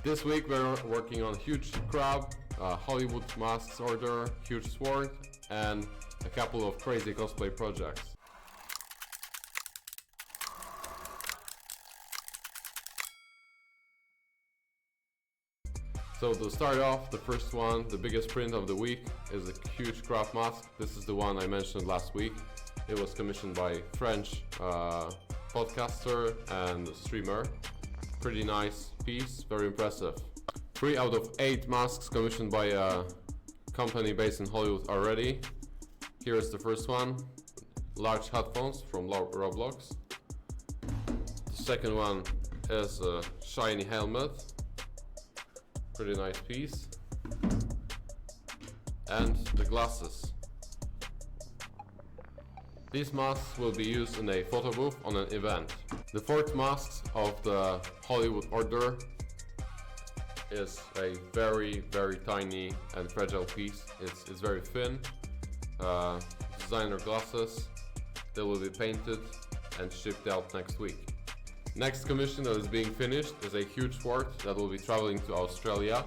This week we're working on huge crab, Hollywood masks order, huge sword, and a couple of crazy cosplay projects. So to start off, the first one, the biggest print of the week, is a huge craft mask. This is the one I mentioned last week. It was commissioned by French podcaster and streamer. Pretty nice piece, very impressive. 3 out of 8 masks commissioned by a company based in Hollywood already. Here's the first one, large headphones from Roblox. The second one is a shiny helmet. Pretty nice piece. And the glasses. These masks will be used in a photo booth on an event. The fourth mask of the Hollywood order is a very tiny and fragile piece. It's very thin. Designer glasses. They will be painted and shipped out next week. Next commission that is being finished is a huge sword that will be traveling to Australia.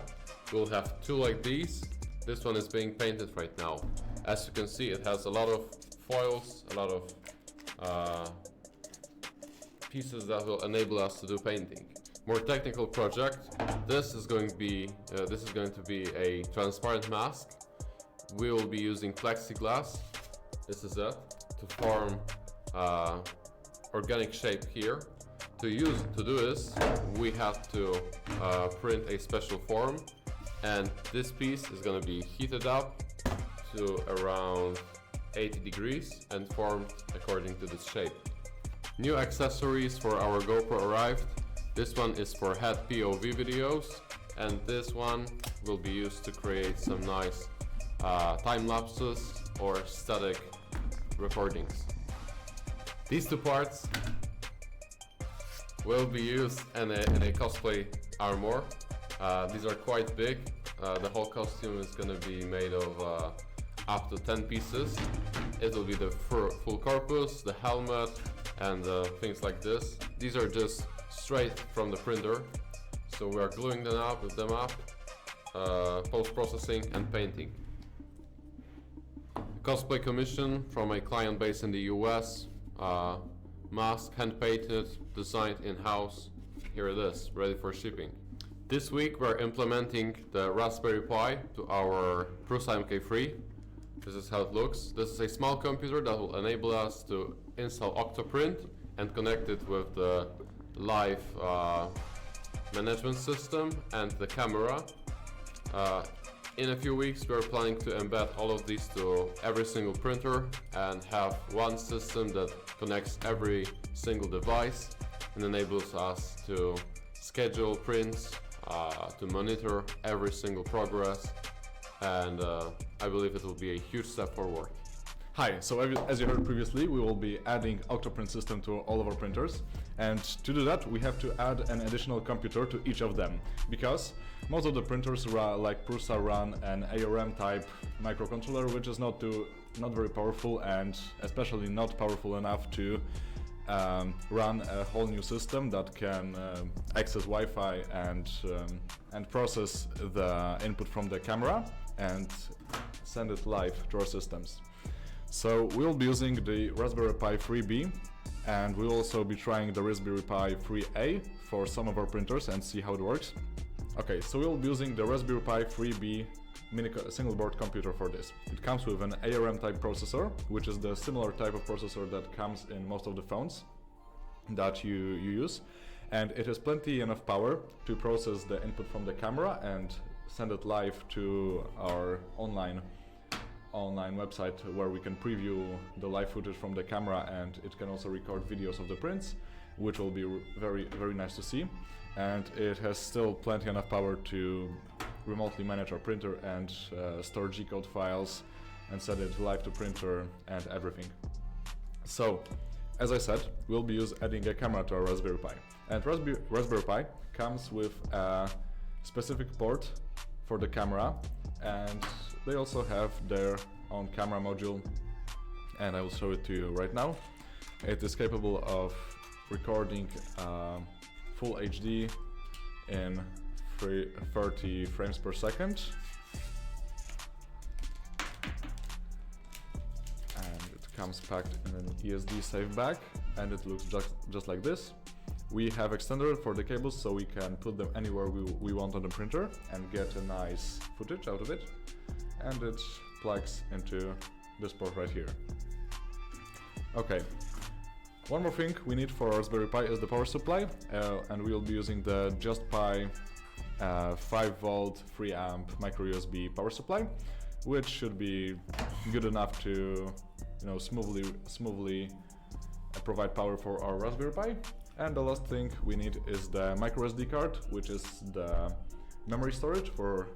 We'll have 2 like these. This one is being painted right now. As you can see, it has a lot of foils, a lot of pieces that will enable us to do painting. More technical project. This is going to be a transparent mask. We will be using plexiglass. This is it, to form organic shape here. To do this, we have to print a special form, and this piece is going to be heated up to around 80 degrees and formed according to this shape. New accessories for our GoPro arrived. This one is for head POV videos, and this one will be used to create some nice time lapses or static recordings. These 2 parts will be used in a cosplay armor. These are quite big. The whole costume is going to be made of up to 10 pieces. It will be the full corpus, the helmet, and things like this. These are just straight from the printer. So we are gluing them up, post-processing and painting. Cosplay commission from a client based in the US. Mask, hand-painted, designed in-house. Here it is, ready for shipping. This week we're implementing the Raspberry Pi to our Prusa MK3. This is how it looks. This is a small computer that will enable us to install Octoprint and connect it with the live management system and the camera. In a few weeks we're planning to embed all of these to every single printer and have one system that connects every single device and enables us to schedule prints, to monitor every single progress, and I believe it will be a huge step forward. Hi, so as you heard previously, we will be adding Octoprint system to all of our printers, and to do that we have to add an additional computer to each of them, because most of the printers like Prusa run an ARM type microcontroller, which is not very powerful, and especially not powerful enough to run a whole new system that can access Wi-Fi and process the input from the camera and send it live to our systems. So we'll be using the Raspberry Pi 3B, and we'll also be trying the Raspberry Pi 3A for some of our printers and see how it works. Okay, so we'll be using the Raspberry Pi 3B single board computer for this. It comes with an ARM type processor, which is the similar type of processor that comes in most of the phones that you use, and it has plenty enough power to process the input from the camera and send it live to our online website, where we can preview the live footage from the camera, and it can also record videos of the prints, which will be very nice to see. And it has still plenty enough power to remotely manage our printer and store G-code files and send it live to printer and everything. So, as I said, we'll be adding a camera to our Raspberry Pi. And Raspberry Pi comes with a specific port for the camera, and they also have their own camera module, and I will show it to you right now. It is capable of recording full HD in 30 frames per second. And it comes packed in an ESD safe bag, and it looks just like this. We have extender for the cables, so we can put them anywhere we want on the printer and get a nice footage out of it. And it plugs into this port right here. Okay, one more thing we need for Raspberry Pi is the power supply, and we'll be using the JustPi 5V 3A micro USB power supply, which should be good enough to, smoothly provide power for our Raspberry Pi. And the last thing we need is the micro SD card, which is the memory storage for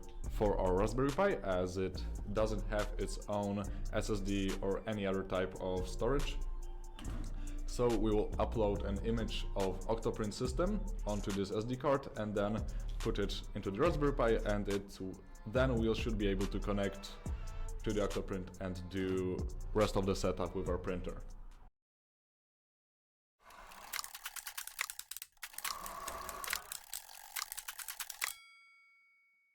our Raspberry Pi, as it doesn't have its own SSD or any other type of storage. So we will upload an image of Octoprint system onto this SD card and then put it into the Raspberry Pi, and then we should be able to connect to the Octoprint and do rest of the setup with our printer.